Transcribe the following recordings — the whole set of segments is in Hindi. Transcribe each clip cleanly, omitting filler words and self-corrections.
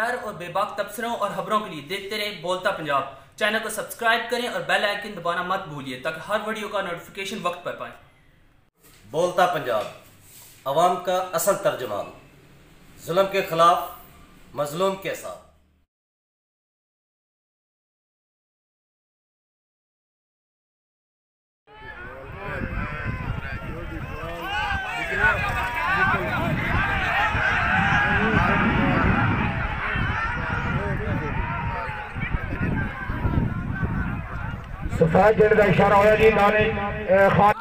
प्यार और बेबाक तबसरों और खबरों के लिए देखते रहे बोलता पंजाब। चैनल को सब्सक्राइब करें और बेल आइकन दबाना मत भूलिए ताकि हर वीडियो का नोटिफिकेशन वक्त पर पाएं। बोलता पंजाब, अवाम का असल तर्जुमान, जुल्म के खिलाफ मजलूम के साथ। सफेद जेड का इशारा होया जी नाले खान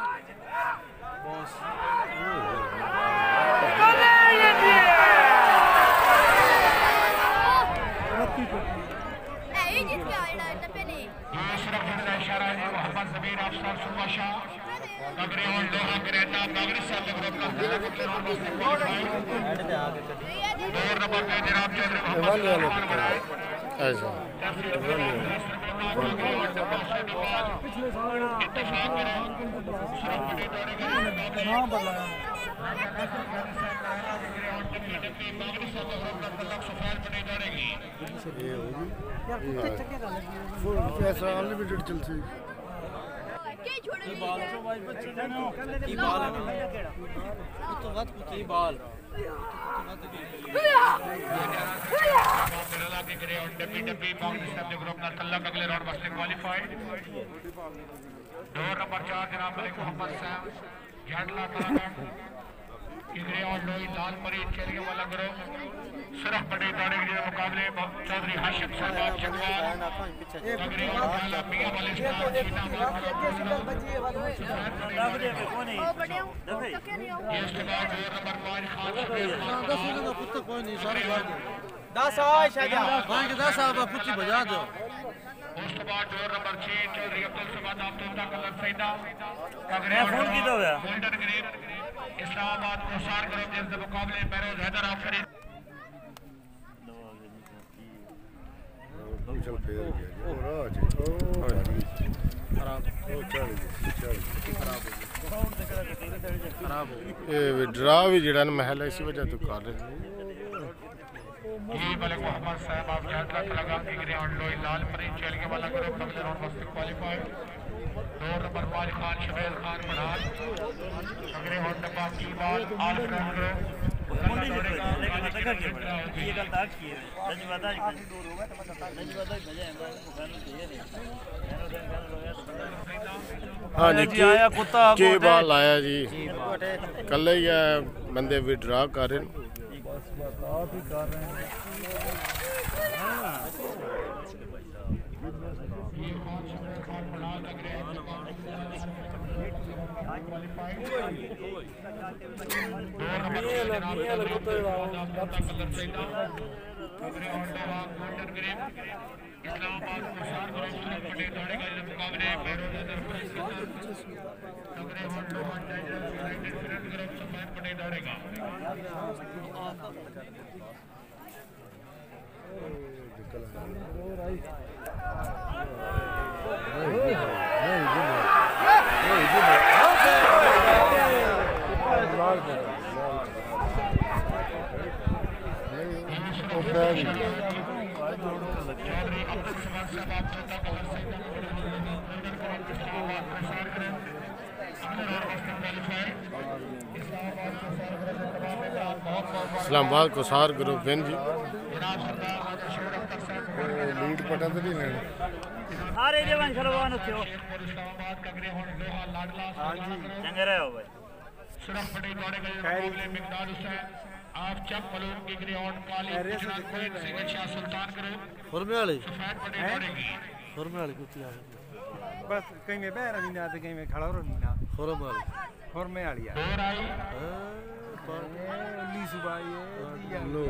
अनलिमिटेड चलती अगले राउंड वास्ते क्वालिफाइड। डोर नंबर 4 जनाब मलिक मोहम्मद साहब झाडला तारागढ़ किगरे और लोई लाल मरीज चेरिया वाला ग्रुप सिर्फ बड़े दौड़े के मुकाबले चौधरी हाशिम साहब आप जगवाल किगरे और लाला मियां वाले स्टार सीना ये star door number 5 Khan Shabir Khan 10 आए शायद भाई के 10 आप कुछ बजा दो। उस बाद डोर नंबर 6 चौधरी अब्दुल समाद आप तोता कलर सैदा मैं फोन की दो यार गोल्डन ग्रेप इस्लामाबाद कोसार ग्रुप जिसके मुकाबले बेरोज हैदर आफरीन चल फेर गया और आज खराब ये विड्रा भी जड़ा महल है इसी वजह तो कर रहे जी मलिक मोहम्मद साहब आप झाडला लगा के ग्राउंड लोई लाल मरीज चल के वाला ग्रुप अगले राउंड वास्ते qualified. Door number 5 Khan Shabir Khan Pathan अगले राउंड नंबर की बाल आल फ्रेंड ये गलत की है नजवादा नजवादा भजा हाँ जी के बाल आया जी कल ही बंदे विड्रा कर रहे आप ही कर रहे हैं। इस्लामाबाद कोसार ग्रुप बड़े दौड़ेगा इस मुकाबले बेरोज हैदर नगरे one Lohan tiger United friend group सफेद बड़े दौड़ेगा। चौधरी अब्दुल समाद साहब आप तोता कलर सैदा इस्लामाबाद कोसार ग्रुप विन जी लीड पटा तो नहीं लेना सारे जवान शरवान थे इस्लामाबाद का ग्रे होने लोहा लाडला हां जी चंगे रहे हो भाई सिर्फ बड़े दौड़े गए मुकाबले मिकदार हुसैन आप चक मलूम की ग्राउंड काली जनाब कोइन सिंह शाह सुल्तान ग्रुप फुरमे वाली सफेद बड़े दौड़ेगी फुरमे वाली कुछ आ बस कहीं में बहरा नहीं आते कहीं में खड़ा रहो नहीं ना फुरमे वाली फुरमे वाली है और आई ली सुबह ये लो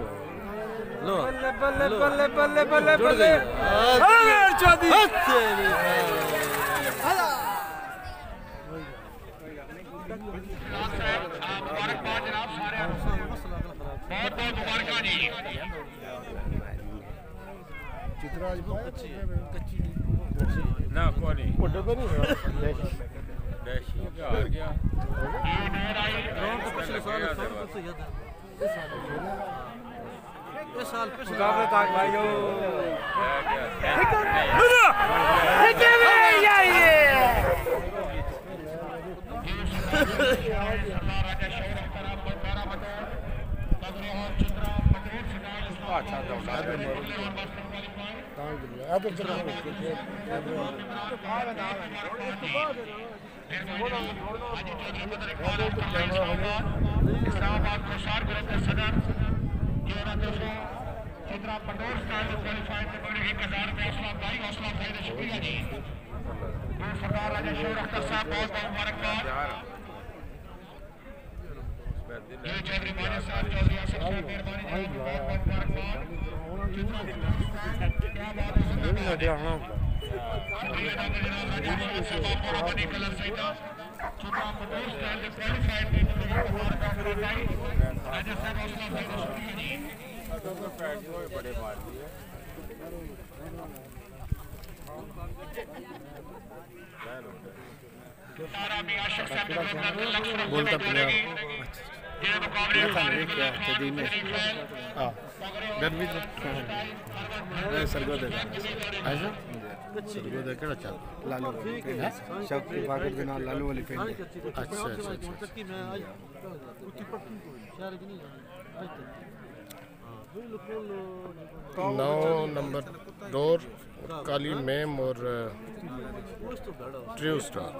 लो बल्ले बल्ले बल्ले बल्ले बल्ले बल्ले अरे चौधरी मुबारकबाद जनाब सारे बहुत बहुत मुबारक जी। चित्राज कच्ची ना कोनी ਵੱਡਾ ਤਾਂ ਨਹੀਂ ਹੋਇਆ डैशी का आ गया पिछले साल 100 याद है मुकाबले तक भाइयों इस्लामाबाद प्रसार ग्रुप के सदर चित्रा पटोर स्टाइल क्वालिफाइड में बड़ी 1000 रुपये हौसला अफजाई का शुक्रिया जी। सरदार राजा शेर अख्तर साहब बहुत बहुत मुबारकबाद। ये चौधरी मानिक साहब चौधरी आसिफ साहब मेहरबानी जी बहुत बहुत मुबारकबाद। क्या बात है कलर सहित चित्रा पटोर स्टाइल क्वालिफाइड में राजा साहब हौसला अफजाई का शुक्रिया जी। बड़े मार दिए बोलता गर्मी सरगोदे ऐसा सरगोदे केड़ा चल लालू शौक की पाकेट के नाल लालू वाली पेन। अच्छा अच्छा अच्छा 9 नंबर डोर काली मैम और ट्रू स्टार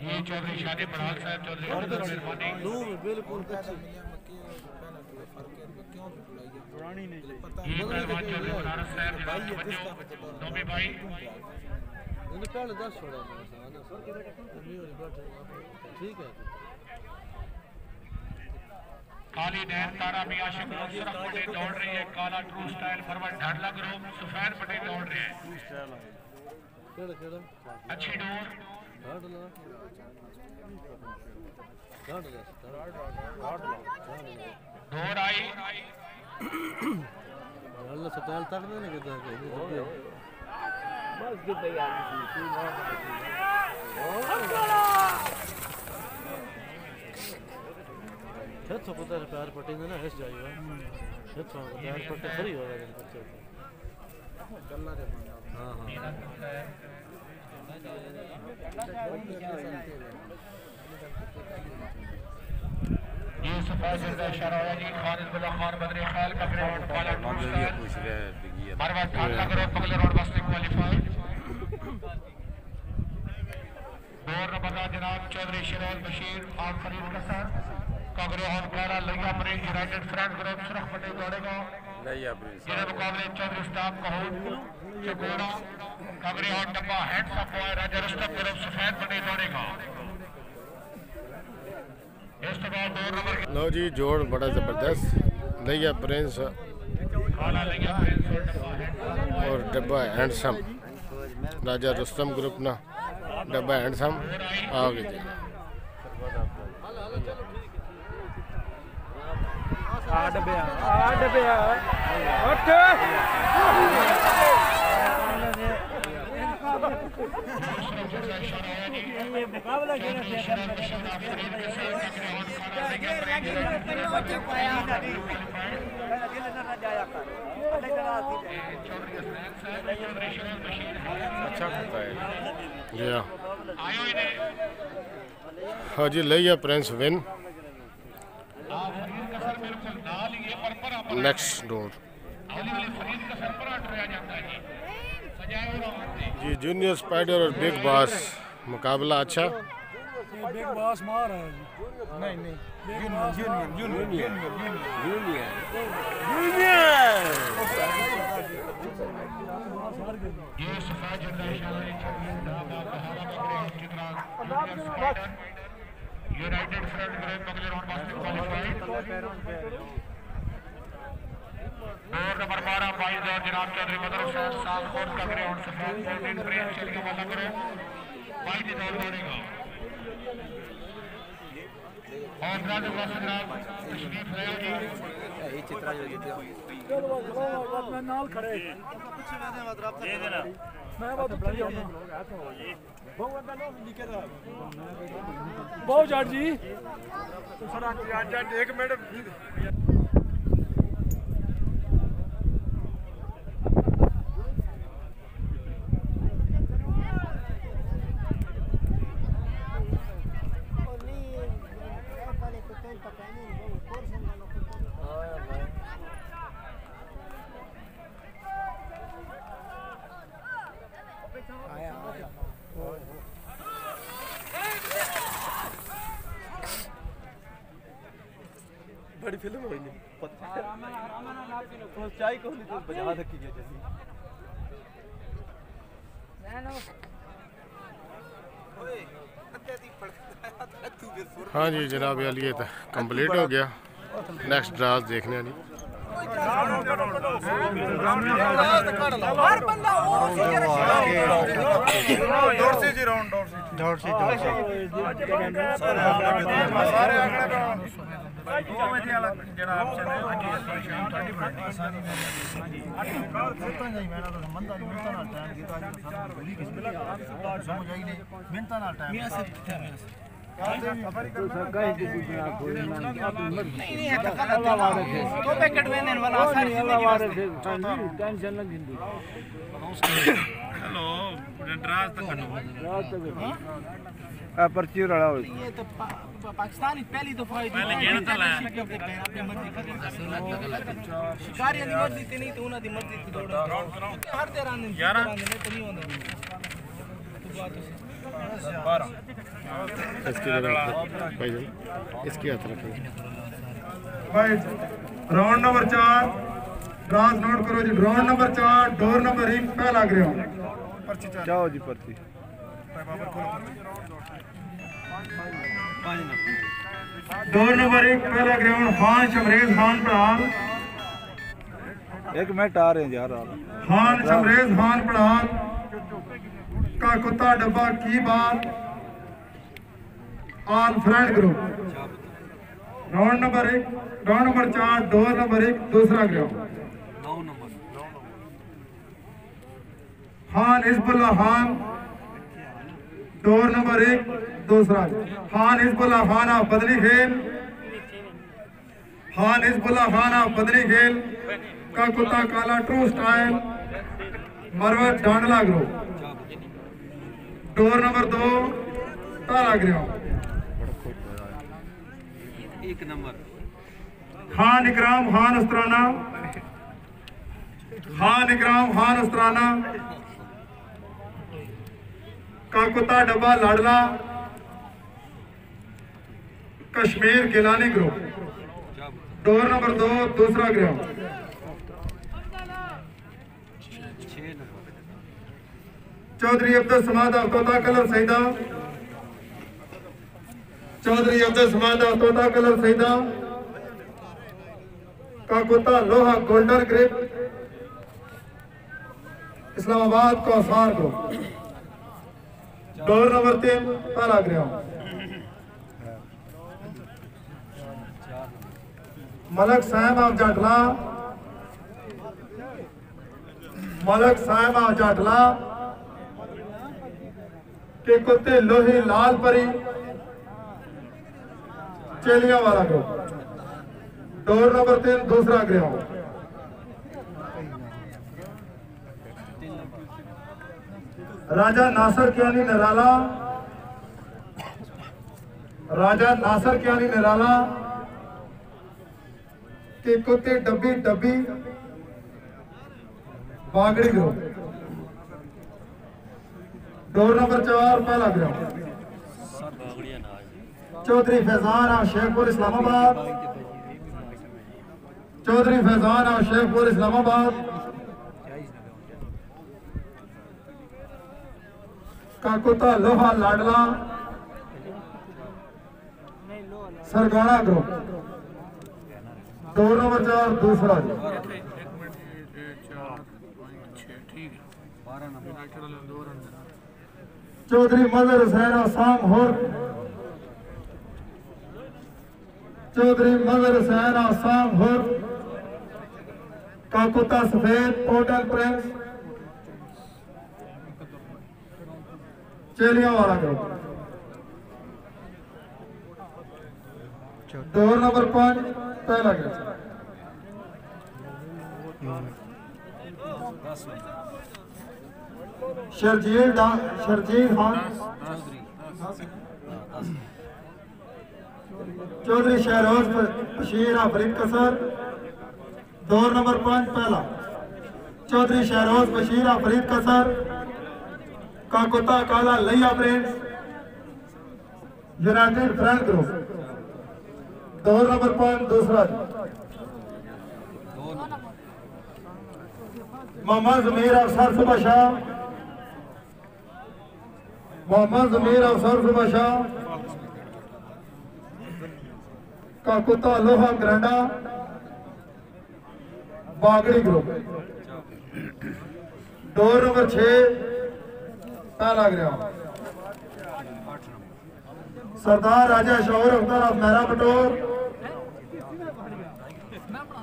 ये चौधरी शादी बड़ाल साहब चौधरी बिल्कुल पुरानी नहीं ये पहलवान चौधरी बनारस साहब नोमी भाई पहले 10 छोड़ा ठीक है। काली नैन तारा भी आशिक मुशरफ पटेल दौड़ रही है। काला True style फरवट ढाडला group Sufain Patel दौड़ रहे हैं। अच्छी डोर डोर आई स्टाइल तक नहीं करता बस गिर गई छत को तो प्यार पटे ना हंस जाएगा छत को प्यार पटे फ्री होगा जब बच्चे गल्ला रे हां हां ये सफाई से इशारा है जी खालिद बिल्ला खान बदरी ख्याल का ग्राउंड वाला पूछ रहे हैं मरवा ठाला करो पगले रोड बस क्वालीफाई और नंबर जनाब चौधरी शिरोज बशीर और फरीद कसर कागरे और काला Layyah Prince United Front group सुरख पटेल दौड़ेगा लैया प्रिंस ये मुकाबले चौधरी स्टाफ कहूं चकोड़ा कागरे और डब्बा हेड्स अप बॉय राजा रुस्तम ग्रुप सफेद पटेल दौड़ेगा। इस तो बाद 2 नंबर लो जी जोड़ बड़ा जबरदस्त लैया प्रिंस और डब्बा हैंडसम राजा रुस्तम ग्रुप ना डब्बा हैंडसम आगे जी अच्छा करता है जी हाँ जी Layyah Prince win next door जी जूनियर स्पाइडर और बिग बॉस मुकाबला अच्छा बिग बॉस मार है नहीं नहीं जूनियर यूनाइटेड फ्रंट ग्रुप पगले रोड बास्केट क्वालीफाइड और नंबर 12 22 और जनाब चौधरी मदर हुसैन साल खोल का ग्राउंड सफेद प्रोटीन ब्रेक चल के वाला करो 22 दौड़ दौड़ेगा और राजा वासन नाम तशरीफ ले आओ जी ये चित्रा जो जीते हो मैं नाल खड़े दे देना मैं बात बड़ी होना बहुत जाट जी सर जाट 1 मिनट बड़ी फिल्म हुई नहीं पता तो चाय को नहीं तो बजा रखी है जैसी हाँ जी जनाब ये तो कंप्लीट हो गया नेक्स्ट ड्रास देखने वाली पर्ची रहा हो ये तो पाकिस्तान पहली दफा शिकारी दी मर्जी ते नहीं तो उन्हां दी मर्जी ते दौड़ हर दे रांदे नहीं होंदा इसकी हाथ रखें भाई राउंड नंबर 4 ड्रास नोट करो जी राउंड नंबर 4 डोर नंबर 1 पहला ग्राउंड पर्ची जाओ जी पर्ची डोर नंबर 1 पहला ग्राउंड खान शमरेज खान पढ़ाल 1 मिनट आ रहे हैं यार खान शमरेज खान पढ़ाल का कुत्ता डब्बा की बात all friend group round number 4 door number 1 दूसरा ground Khan Hezbollah Khan door number 1 दूसरा खान हिजबुल्लाह खान ऑफ बदली खेल खान हिजबुल्लाह खान ऑफ बदली खेल का कुत्ता काला ट्रू स्टाइल मरवत डांडला ग्रुप डोर नंबर 2 ताला ग्राउंड 1 नंबर खान इकराम खान उस्तराना का कुत्ता डब्बा लाडला Kashmir Gilani group door number 2 दूसरा ग्राउंड चौधरी अब्दुल समाद तोता कलर सईदा चौधरी अब्दुल समाद तोता कलर सईदा का कुत्ता लोहा गोल्डन ग्रिप इस्लामाबाद को आसार को डोर नंबर 3 पहला ग्राउंड मलक साहब ऑफ जाटला के कुत्ते लोही लाल परी चेलिया वाला ग्रुप डोर नंबर 3 दूसरा ग्राउंड राजा नासर कियानी निराला के कुत्ते डब्बी बागड़ी ग्रुप डोर नंबर 4 पहला ग्राउंड चौधरी फैजान ऑफ शेखपुर इस्लामाबाद का कुत्ता लोहा लाडला सरगाना ग्रुप डोर नंबर 4 दूसरा चौधरी मजहर हुसैन आसाम होर चौधरी मजहर हुसैन आसाम हुर का कुत्ता सफेद पोर्टल प्रिंस चेलिया वाला ग्रुप। दौर नंबर 5 पहला गेट। शर्जील खान चौधरी शहरोज बशीर आफरीन कसर। दौर नंबर 5 पहला चौधरी शहरोज बशीर आफरीन कसर का कुत्ता काला लिया प्रिंस यूनाइटेड फ्रंट ग्रुप। दौर नंबर 5 दूसरा मोहम्मद जमीर अफसर सुबह शाह का कुत्ता लोहा ग्रांडा बागड़ी ग्रुप। दौर नंबर 6 पहला ग्राम सरदार राजा शौर अख्तर ऑफ मेरा बटोर।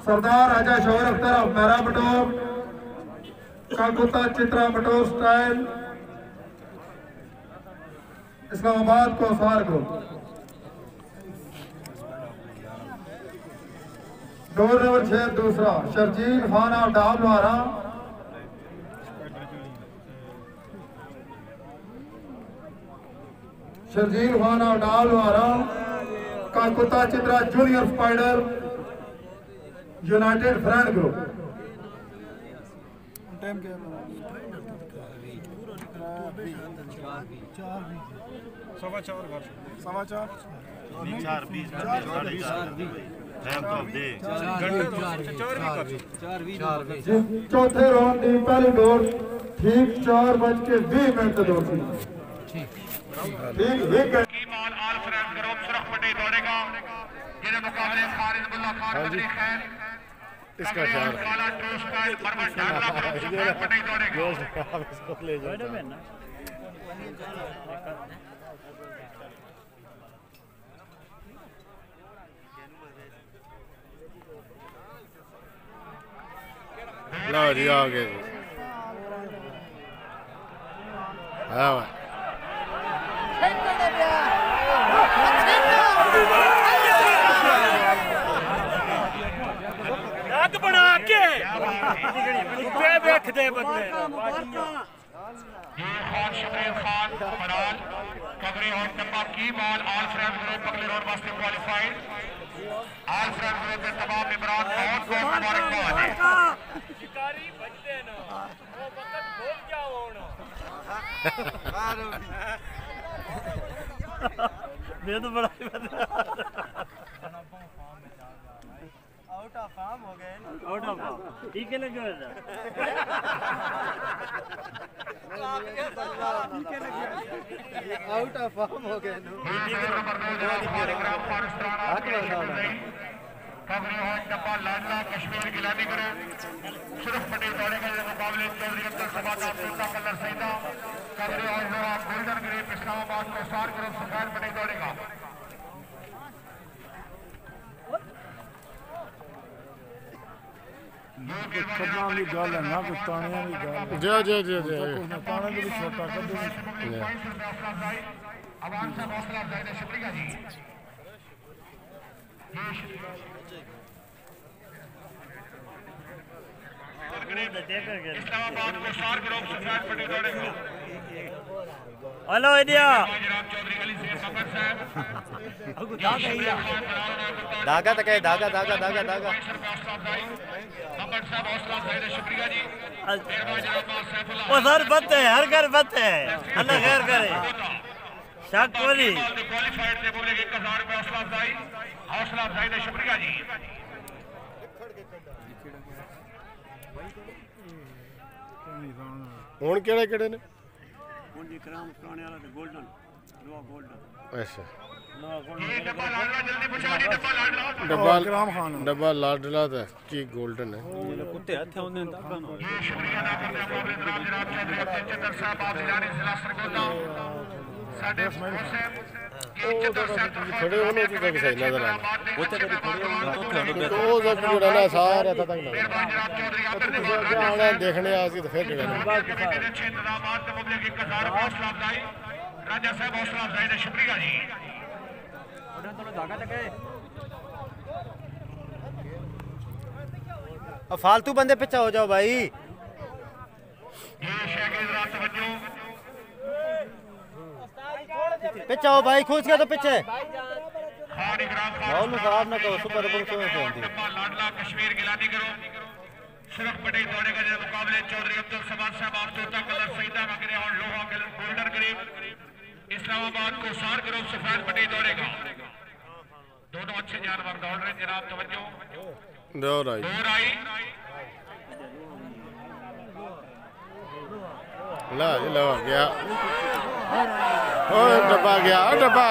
सरदार राजा शौर अख्तर ऑफ मेरा बटोर का कुत्ता चित्रा बटोर स्टाइल इस्लामाबाद को सार ग्रुप। दौर नंबर 6 दूसरा शर्जील खान ऑफ डाबलवारा शर्जील खान ऑफ डाबलवारा का कुत्ता Chitra Junior Spider United Front group. चौथे राउंड की पहली दौड़ ठीक 4:20 दौड़ थी। इसका ख्याल लो जी आ गए हाँ बना के देखते बंदे खान शबीर खान फराल कबरे और टप्पा की बॉल ऑल फ्रेंड ग्रुप अगले राउंड वास्ते क्वालिफाइड। ऑल फ्रेंड ग्रुप के तमाम मेंबरान बहुत बहुत मुबारकबाद है। शिकारी बचते ना वो वक्त भूल क्या होना मैं तो बड़ा आउट ऑफ फॉर्म हो गए आउट ऑफ फॉर्म ठीक है लगे आउट ऑफ फॉर्म हो गए डब्बा लाडला कश्मीर गिलानी करो सिर्फ पटेल दौड़ेगा ये मुकाबले चौधरी अब्दुल सबाद तोता कलर सईदा कबरे और गोल्डन ग्रेप इस्लामाबाद को सार करो सफेद पटेल दौड़ेगा। इस्लामाबाद को सार करो सफेद पटेल दौड़ेगा। हेलो इंडिया धागा तक है धागा धागा धागा धागा वो सर बत है हर घर बत है अल्लाह खैर करे शक कोली क्वालिफाइड से बोले 1000 रुपए हौसला अफजाई दे शुक्रिया जी। ਹੁਣ ਕਿਹੜੇ ਕਿਹੜੇ ਨੇ ਹੁਣ ਜੀ ਕਰਾਮ ਪੁਰਾਣੇ ਵਾਲਾ ਤੇ 골ਡਨ ਲੋਆ 골ਡਨ ਅੱਛਾ डब्बा लाडला जल्दी पूछा जी डब्बा लाडला डब्बा कलाम खान डब्बा लाडला था की गोल्डन है कुत्ते हथे होंदे तां ये शुक्रिया अदा करते हैं मुआवजे जनाब चौधरी अब्दुल चंदर साहब आप जिलानी जिला सरगोदा साडे हुसैन खड़े होने तो तक सही नजर आना वो तो कभी खड़े होने तो थोड़ा बेहतर वो जब जुड़ा ना सारा तक नजर आना देखने आ सी तो फिर जुड़ा राजा साहब हौसला अफजाई का शुक्रिया जी फालतू बंदे पीछे हो जाओ भाई पीछे हो भाई खुश गया तो पीछे खराब ना करो सुपर लाडला कश्मीर गिलानी करो सिर्फ बड़े दौड़े का मुकाबले चौधरी अब्दुल समाद साहब आफ्तोता कलर सईदा मगरे और लोहा गोल्डन ग्रेव इस्लामाबाद को सार ग्रुप सफेद पट्टी दौड़ेगा दोनों अच्छे जानवर दौड़ रहे जनाब तवज्जो दौड़ आई ला गया ओए डब्बा गया डब्बा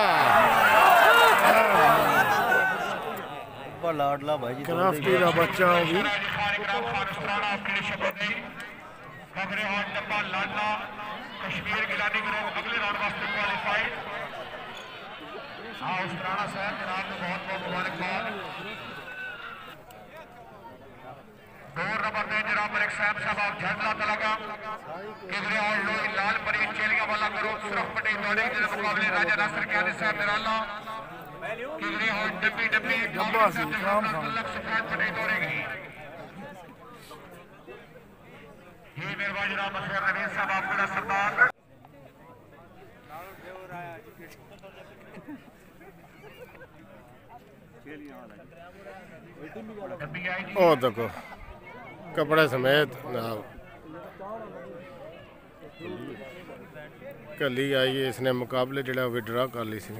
लाडला भाई जी क्राफ्टी का बच्चा होगी खबरें और डब्बा लाडला कश्मीर गिलानी ग्रुप अगले राउंड वास्ते क्वालिफाइड हाँ उस राणा साहब जनाब को बहुत बहुत मुबारकबाद दौर नंबर 2 जनाब मलिक साहब आप झंडा तलगा किबरे और लोई लाल परी चेलिया वाला ग्रुप सिर्फ पटे दौड़े के मुकाबले राजा नासिर क्यानी साहब निराला किबरे और डब्बी डब्बा सफेद पटे दौड़ेगी ये मेहरबान जनाब मसरूर नवीन साहब आपका सरदार ओ देखो कपड़े समेत ना कली आई है इसने मुकाबले जड़ा विड्रा कर ली सी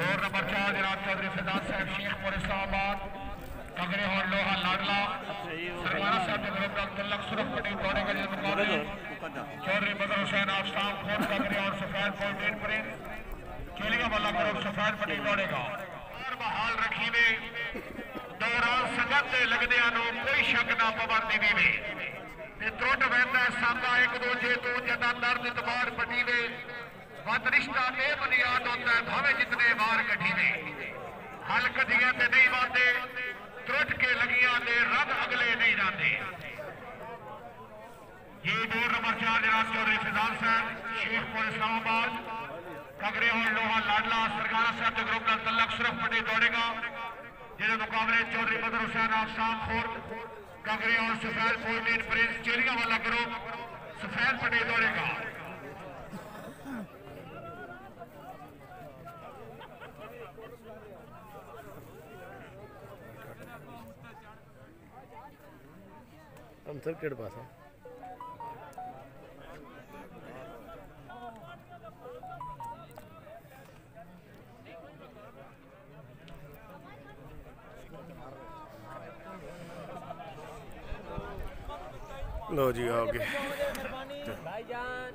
दौर नंबर 4 जनाब चौधरी फैजाज साहब शेखपुर इस्लामाबाद कगरे और लोहा लाडला सरवाना साहब ग्रुप का तलक सुरख पटी दौड़े का मुकाबले चौधरी बदर हुसैन आफताब खोट कगरे और सफेद फोर्टीन प्रिंस चेलिया वाला ग्रुप सफेद पटी दौड़ेगा और बहाल रखी वे दौरान संगत लगदे नो कोई शक ना पाबंदी वीवे ते त्रुट वैंदा सादा एक दूजे तो जदा दर्द इतबार पटी वे वत रिश्ता बेबुनियाद होता है भावे जितने बार कटी वे हल कदियां ते नहीं वादे त्रुट के लगियां दे रब अगले नहीं जाते ये दौर नंबर 4 जनाब चौधरी फैजाज साहब शेखपुर इस्लामाबाद कगरे और लोहा लाडला सरकारा साहब के ग्रुप का तलक सुरख पटी दौड़ेगा जिसके मुकाबले चौधरी बदर हुसैन आफताब खोट कगरे और सफेद फोर्टीन प्रिंस चेलिया वाला ग्रुप सफेद पटी दौड़ेगा हम सब केड़ पास है लो जी आओ गए भाईजान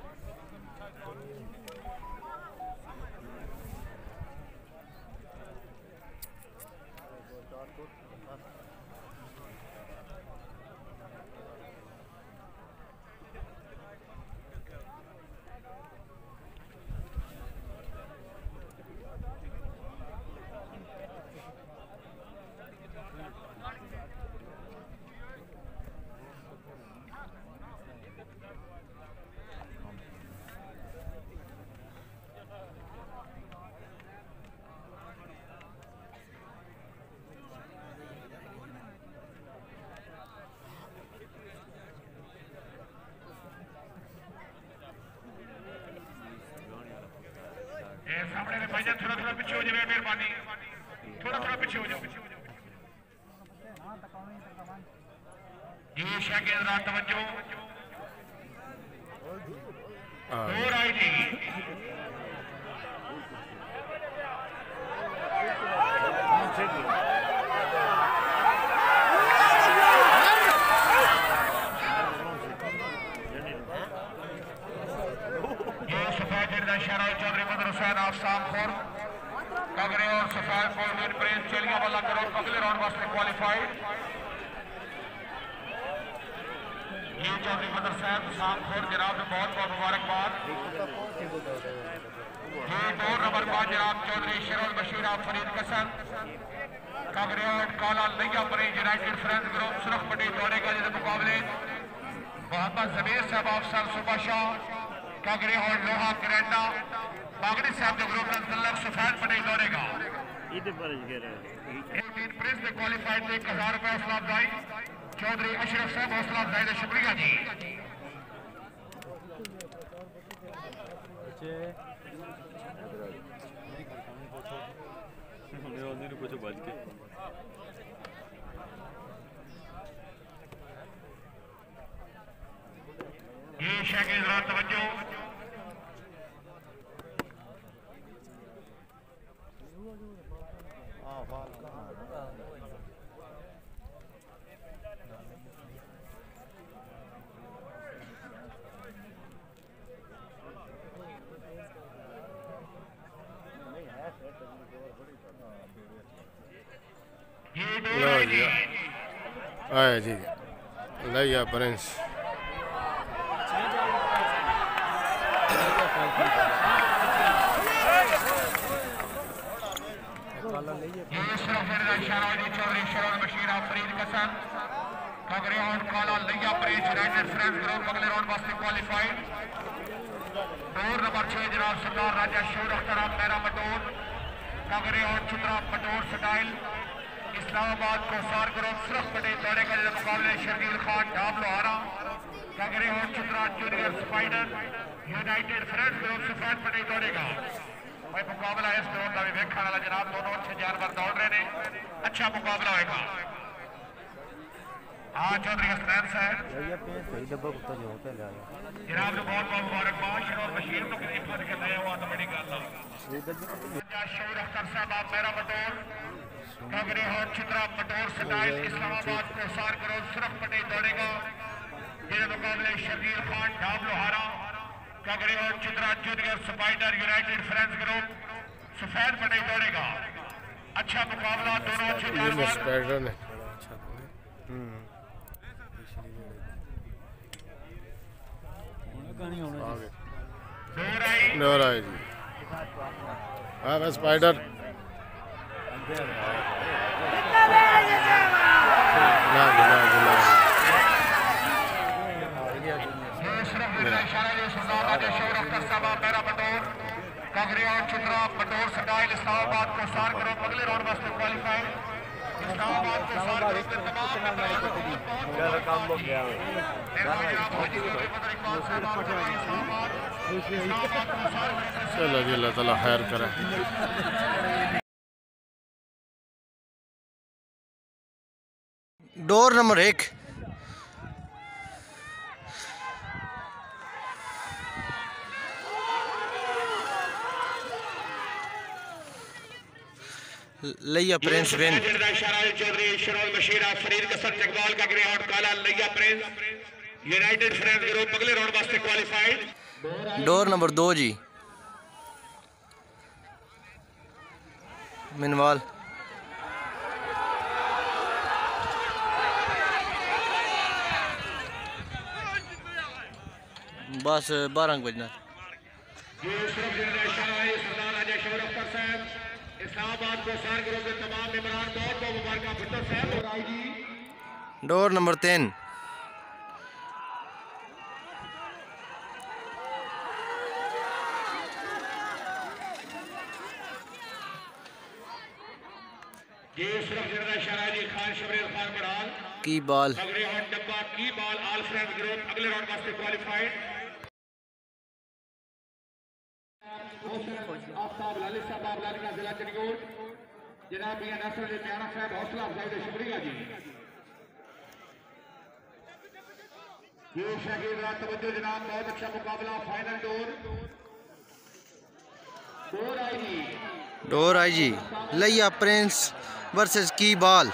सामने ने भाईजान थोड़ा पीछे हो जाए मेहरबानी थोड़ा पीछे हो जाओ जी शाह के हज़रात तवज्जो और आई जी चौधरी बदर हुसैन आफताब खोर कगरे और सफेद फोर्टीन प्रिंस चेलिया वाला ग्रुप अगले राउंड वास्ते क्वालिफाइड ये चौधरी बदर साहब शामखोर जनाब ने बहुत बहुत मुबारकबाद। ये 2 नंबर 5 जनाब चौधरी शेरोज बशीर फरीद कसर कागरेट काला लैया परे यूनाइटेड फ्रेंड्स ग्रुप सुरख पटेल दौड़ेगा जिस मुकाबले मोहम्मद जमीर साहब अफसर सुबह शाह कागरेट लोहा करेंडा बागड़ी साहब जो ग्रुप नजर सफेद पटेल दौड़ेगा। प्रेस में क्वालिफाइड 1000 रुपए हौसला अफजाई चौधरी अशरफ साहब हौसला अफजाई का शुक्रिया जी। ये शेख जरा तवज्जो आया जी लैया प्रिंस चौधरी शेरोज बशीर फरीद कसर कागरेट काला लैया परेज यूनाइटेड फ्रेंड्स ग्रुप अगले राउंड वास्ते क्वालिफाइड। 2 नंबर 6 जनाब सरदार राजा शोर अख्तर मेरा मटोर कागरेट चित्रा मटोर स्टाइल इस्लामाबाद को सार ग्रुप सुरख पटेल दौड़ेगा जिस मुकाबले शर्जील खान ढाब लोहारा कागरेट चित्रा Junior Spider United Friends group सफेद पटेल दौड़ेगा। भाई मुकाबला इस दौर का भी देखने वाला जनाब दोनों अच्छे जानवर दौड़ रहे हैं अच्छा मुकाबला होगा। हाँ चौधरी हसनैन साहब जनाब ने बहुत बहुत मुबारकबाद शेरोज बशीर तो किसी फर्ज के नया हुआ तो बड़ी गल शोर अख्तर साहब आप मेरा मटोर कागरेट चित्रा मटोर स्टाइल इस्लामाबाद को सार करो सुरख पटेल दौड़ेगा जिस मुकाबले शर्जील खान ढाब लोहारा कागरेट चित्रा Junior Spider United Friends group सफेद पटेल दौड़ेगा। अच्छा मुकाबला दोनों अच्छे जानवर डोर आई जी हाँ स्पाइडर कागरेट चित्रा मटोर स्टाइल इस्लामाबाद को सार ग्रुप अगले राउंड वास्ते क्वालिफाइड। इस्लामाबाद को सार ग्रुप के तमाम चलो जी अल्लाह ताला खैर करे। डोर नंबर 1 लैया प्रिंस विन चौधरी शेरोज बशीर फरीद कसर जगवाल का ग्रेहाउंड काला Layyah Prince United Friends group अगले राउंड वास्ते क्वालिफाइड। डोर नंबर 2 जी मिनवाल बस 12 बजना इस्लामाबाद को सार ग्रुप के तमाम मेहमान बहुत बहुत मुबारक भुट्टो साहब डोर नंबर 3 की बाल डब्बा की बाल ऑल फ्रेंड्स ग्रुप अगले राउंड वास्ते क्वालिफाइड। आफ्ताब लाली साहब बाबलानी का जिला चंडीगढ़ जनाब मियां नसर अली प्यारा साहब हौसला अफजाई का शुक्रिया जी। ये शागिर्द तवज्जो जनाब बहुत अच्छा मुकाबला final door I ji Layyah Prince versus की बाल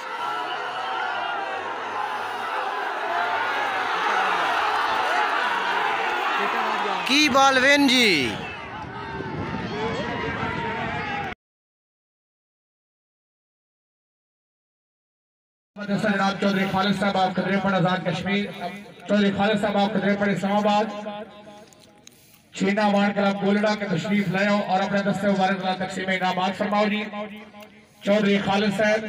विन जी। जनाब चौधरी खालिद साहब आप कदरेपड़ आजाद कश्मीर, चौधरी खालिद साहब आप कदरेपड़ इस्लामाबाद, छीना वार्ड क्लब गोलड़ा के तशरीफ ले आओ और अपने दस्ते मुबारक तकसीम इनामात फरमाओ जी। चौधरी खालिद साहब,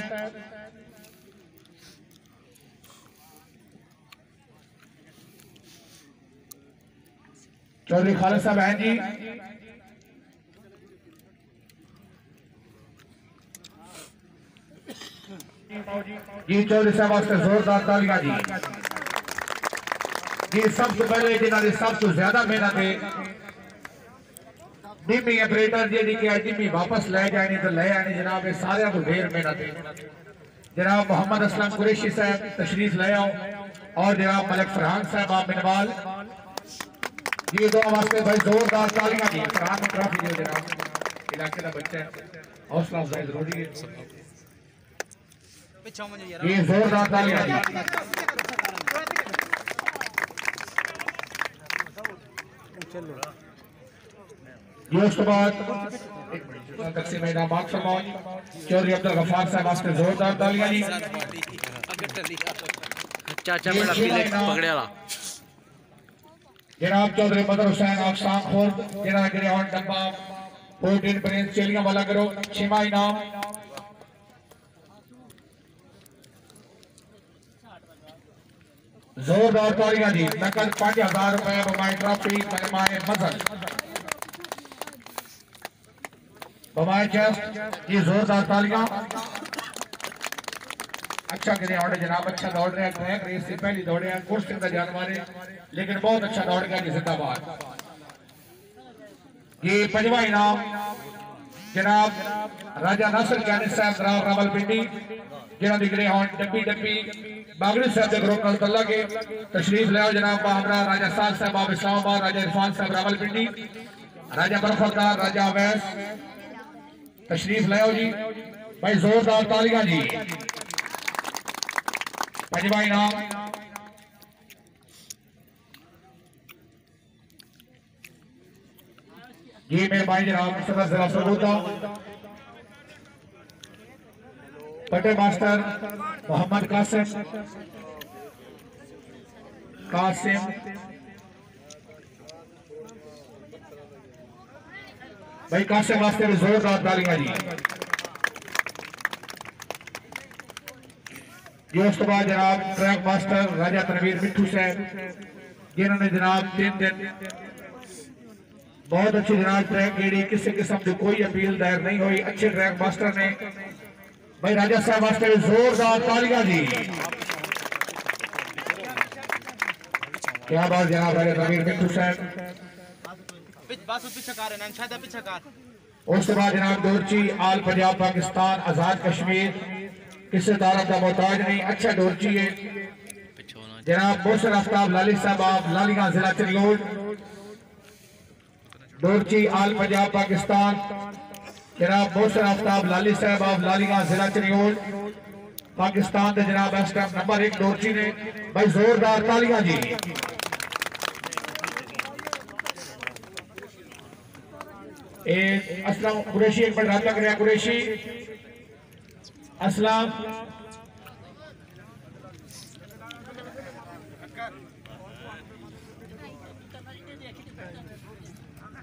चौधरी खालिद साहब हैं जी। जी चौधरी साहब वास्ते जोरदार तालियां जी। जी सबसे पहले जिन्होंने सब तो ज्यादा मेहनत है डिमी ऑपरेटर जी कि डिमी वापस ले जानी तो ले आनी जनाब, सारे को ढेर मेहनत है। जनाब मोहम्मद असलम कुरैशी साहब तशरीफ ले आओ और जनाब मलिक फरहान साहब आप मिनवाल जी दो वास्ते भाई जोरदार तालियां जी। फरहान को ट्रॉफी दो जनाब, इलाके का बच्चा है, हौसला अफजाई जरूरी है। ये जोरदार तालियां जी। ये उसके बाद तकसीम इनामात फरमाओ चौधरी अब्दुल गफ्फार साहब वास्ते जोरदार तालियां जी। चाचा बड़ा पकड़े वाला जनाब चौधरी मदर हुसैन आफसान खुर्द जिन्होंने ग्राउंड डब्बा 14 प्रिंस चेलियां वाला करो छिमा इनाम। जोरदार तालियां जी। नकद 5000 रुपए बमाए ट्रॉफी बमाए मजल बमाए चेस्ट जी जोरदार तालियां। अच्छा ग्राउंड जनाब, अच्छा दौड़ रहे हैं, ट्रैक रेस से पहली दौड़े हैं, कुर्सी का जानवर है लेकिन बहुत अच्छा दौड़ गया जी, जिंदाबाद। ये 5वां इनाम जनाब राजा नासिर जानी साहब रावलपिंडी जिन्होंने ग्राउंड डब्बी डब्बी बागड़ी साहब के ग्रुप कल के तशरीफ ले आओ जनाब। हमरा राजा साल साहब आप इस्लामाबाद, राजा इरफान साहब रावलपिंडी, राजा बरफरदार, राजा अवैस तशरीफ ले आओ जी। भाई जोरदार तालियां जी। 5वां इनाम जी मेरे भाई जनाब सदर जिला सरगोदा पटे मास्टर मोहम्मद कासिम भाई कासिम वास्ते भी जोरदार तालियां जी। ये उसके बाद जनाब ट्रैक मास्टर राजा तनवीर मिट्ठू साहब जिन्होंने जनाब 3 दिन बहुत अच्छी जनाब ट्रैक गेड़ी, किसी किस्म की कोई अपील दायर नहीं हुई, अच्छे ट्रैक मास्टर ने। भाई राजा साहब वास्ते जोरदार तालियां जी। क्या बात जनाब राजा तनवीर मिट्ठू साहब। उसके बाद जनाब डोरची आल पंजाब पाकिस्तान आजाद कश्मीर, किसी तारा का मोहताज नहीं, अच्छा डोरची है। जनाब मोहसिन आफ्ताब लाली साहब आप लालिया जिला चरियोल, डोरची आल पंजाब पाकिस्तान जनाब मोहसिन आफ्ताब लाली साहब आप लालिया जिला चरियोल पाकिस्तान के जनाब इस टाइम नंबर 1 डोरची ने। भाई जोरदार तालियां जी। असलम कुरैशी एक मिनट रहा करें, कुरैशी असलम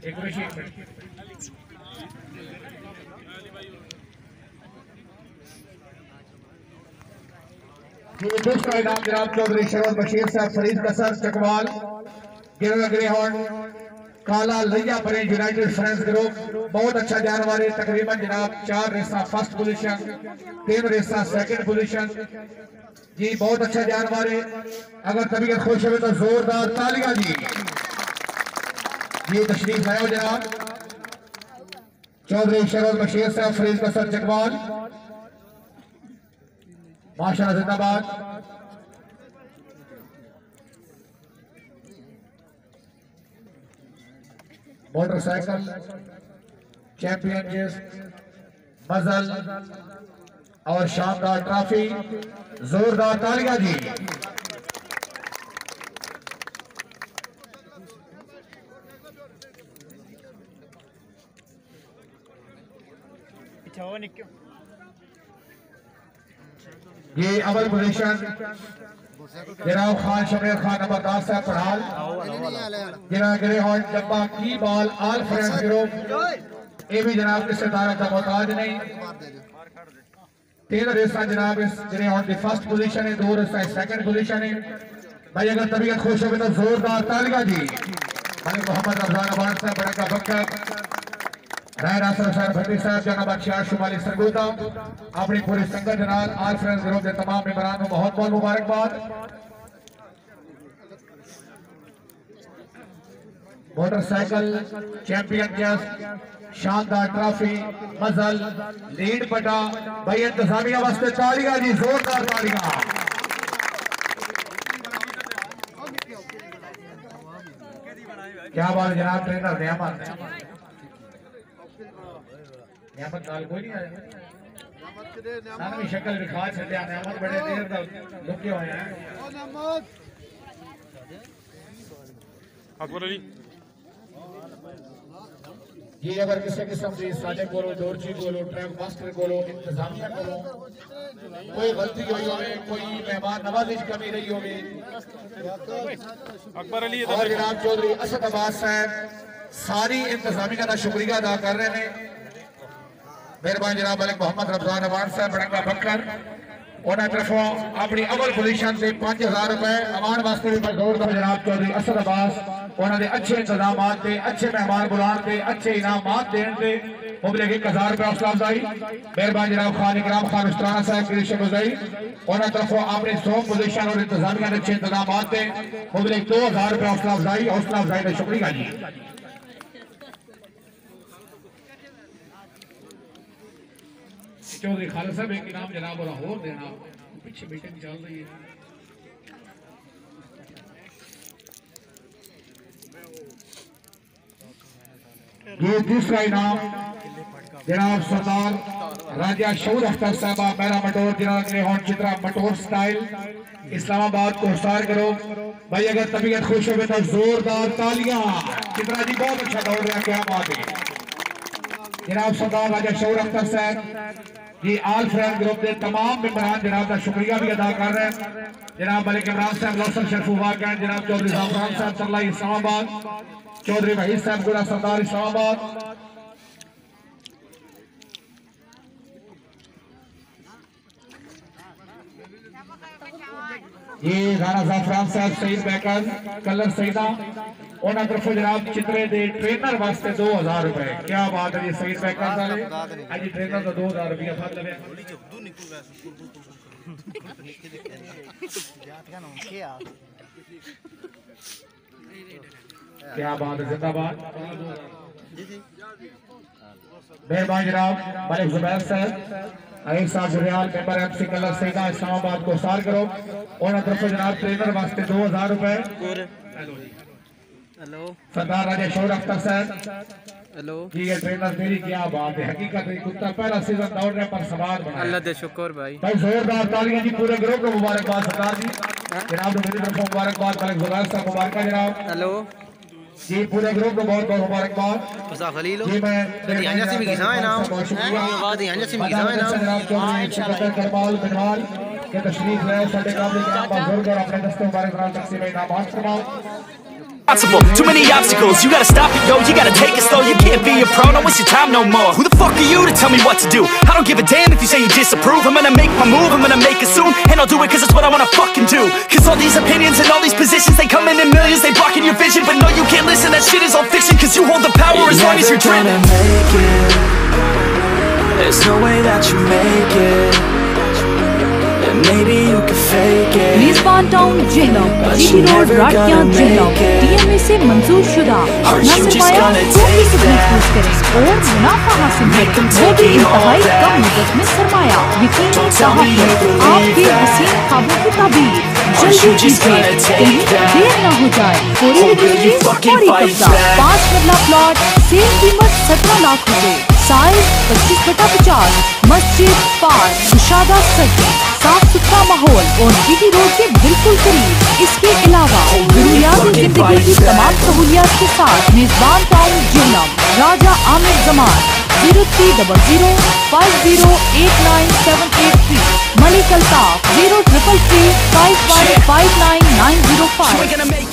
एक कुरैशी एक मिनट। दूसरा इनाम जनाब चौधरी शरद बशीर साहब फरीद कसर चकवाल ग्राउंड काला लैया परे यूनाइटेड फ्रेंड्स ग्रुप, बहुत अच्छा जानवर है। तकरीबन जनाब 4 रेसा फर्स्ट पोजीशन, 3 रेसा सेकंड पोजीशन जी, बहुत अच्छा जानवर है। अगर तबीयत खुश हो तो जोरदार तालियां जी। ये तशरीफ लाओ जनाब चौधरी शरद बशीर साहब फरीद कसर चकवाल, माशाअल्लाह जिंदाबाद। मोटरसाइकिल चैंपियनशिप मजल और शानदार ट्रॉफी, जोरदार तालियां जी। ये अव्वल पोजीशन जनाब खान शमरेर खान नंबर 10 है पढ़ाल जनाब गिरे हॉट डब्बा की बॉल ऑल फ्रेंड ग्रुप ये भी जनाब किसी तारा का मोहताज नहीं 3 रेसा जनाब इस गिरे हॉट की फर्स्ट पोजीशन है 2 रेसा सेकंड पोजीशन है भाई अगर तबीयत खुश हो तो जोरदार तालियां जी मलिक मोहम्मद रमजान अवान साहब बड़ा का बक्कर राय नासर साहब भट्टी साहब जनाब बख्शियार शुमाली सरगोदा अपनी पूरी संगत जनाब ऑल फ्रेंड्स ग्रुप के तमाम मेंबरान को बहुत बहुत मुबारकबाद। मोटरसाइकिल चैंपियन केस शानदार ट्रॉफी मजल लीड बटा भाई इंतजामिया वास्ते तालियां जी जोरदार तालियां। क्या बात जनाब ट्रेनर नियामत नाल कोई नहीं आया सानवी शक्ल दिखा छड्या नियामत बड़े देर दा लुके होए हैं अकबर अली ये अगर किसी किस्म की साडे कोलो डोरची कोलो ट्रैक मास्टर कोलो इंतजामिया कोलो कोई गलती हुई हो कोई मेहमान नवाजी की कमी रही होगी अकबर अली और जनाब चौधरी असद अब्बास साहब सारी इंतजामिया का शुक्रिया अदा कर रहे हैं मेहरबान जनाब मलिक मोहम्मद रमजान अवान साहब बड़ंगा बक्कर उन्होंने तरफों अपनी अव्वल पोजीशन से 5000 रुपए अवान वास्ते भी मजदूर का जनाब चौधरी असद अब्बास उन्होंने अच्छे इंतजाम से अच्छे मेहमान बुलाने अच्छे इनामात देने से मुबलिक 1000 रुपए हौसला अफजाई मेहरबान जनाब खान इकराम खान उस्ताना साहब की रिश्ते गुजारी उन्होंने तरफों अपनी 100 पोजीशन और इंतजामिया के अच्छे इंतजाम से मुबलिक 2000 रुपए हौसला अफजाई का शुक्रिया जी। चौधरी खालिद साहब एक इनाम जनाब और होर देना पीछे मीटिंग चल रही है ये दूसरा इनाम जनाब सरदार राजा शऊर अख्तर साहबा मेरा मटोर जनाब ने हॉट चित्रा मटोर स्टाइल इस्लामाबाद को हिसार करो भाई अगर तबीयत खुश हो तो जोरदार तालियां चित्रा जी बहुत अच्छा दौड़ रहा क्या बात है जनाब सरदार राजा शऊर अख्तर साहब ये ऑल फ्रेंड ग्रुप के तमाम मेंबरान जनाब का शुक्रिया भी अदा कर रहे हैं जनाब मलिक इमरान साहब लौसन शरफुवा कैंट जनाब चौधरी जाफरान साहब सरला इस्लामाबाद चौधरी वहीद साहब गुड़ा सरदार इस्लामाबाद ये राणा जाफरान साहब सईद बैकर कलर सईदा उन्होंने तरफों जनाब चित्रे दे ट्रेनर वास्ते 2000 रुपए क्या बात है जी सईद बैकर वाले आज ट्रेनर का 2000 रुपया फट लवे क्या बात है जिंदाबाद मेहरबान जनाब मलिक जुबैर साहब अलीम साहब जुरियाल member MC colour Saeeda Islamabad को सार करो उन्होंने तरफों जनाब ट्रेनर वास्ते 2000 रुपए हेलो सरदार राजा शऊर अख्तर साहब हेलो जी ये ट्रेनर मेरी क्या बात है हकीकत में कुत्ता पहला सीजन दौड़ रहे पर सवार बना अल्लाह दे शुक्र भाई जोरदार तालियां जी पूरे ग्रुप को मुबारकबाद सरदार जी जनाब मेरी तरफ मुबारकबाद मलिक जुबैर साहब मुबारक जनाब हेलो जी पूरे ग्रुप को बहुत बहुत मुबारकबाद मुसाफ खलील जी मैं दिहानिया से भी किसा है नाम दिहानिया से भी किसा है नाम जनाब चौधरी सिकंदर करमाल बिनवाल के तशरीफ लाए साडे काबिल जनाब बुजुर्ग और अपने दस्ते मुबारक नाम तकसीम इनामात फरमाओ Too many obstacles, you gotta stop it, yo. You gotta take it slow, you can't be a pro, don't waste your time no more. Who the fuck are you to tell me what to do? I don't give a damn if you say you disapprove. I'm gonna make my move, I'm gonna make it soon, and I'll do it cause it's what I wanna fucking do. Cause all these opinions and all these positions, they come in millions, they blocking your vision. But no, you can't listen, that shit is all fiction. Cause you hold the power as long as you're driven. Make it. There's no way that you make it. And maybe you can fake it. मेजबान टाउन जिहलम जीटी रोड राटियां जिहलम डीएमए से मंजूर शुदा अपना सरमाया 2% महफूज करें और मुनाफा हासिल करें वो भी इंतहाई कम मुद्दत में सरमाया यकीनी तहफ़्फ़ुज़ आपके हसीन ख्वाबों की ताबीर जल्दी कीजिए कहीं देर न हो जाए पूरी कीजिए फौरी कब्जा 5 मरला प्लॉट सेल कीमत 17 लाख रुपए साइज 25/50 मस्जिद पार्क कुशादा सज्जन साफ सुथरा माहौल और जीटी रोड के बिल्कुल करीब इसके अलावा जरूरियात जिंदगी की तमाम सहूलियात के साथ मेजबान टाउन जिहलम राजा आमिर जमान 030050897883 Malik Altaf 0333 5159 905.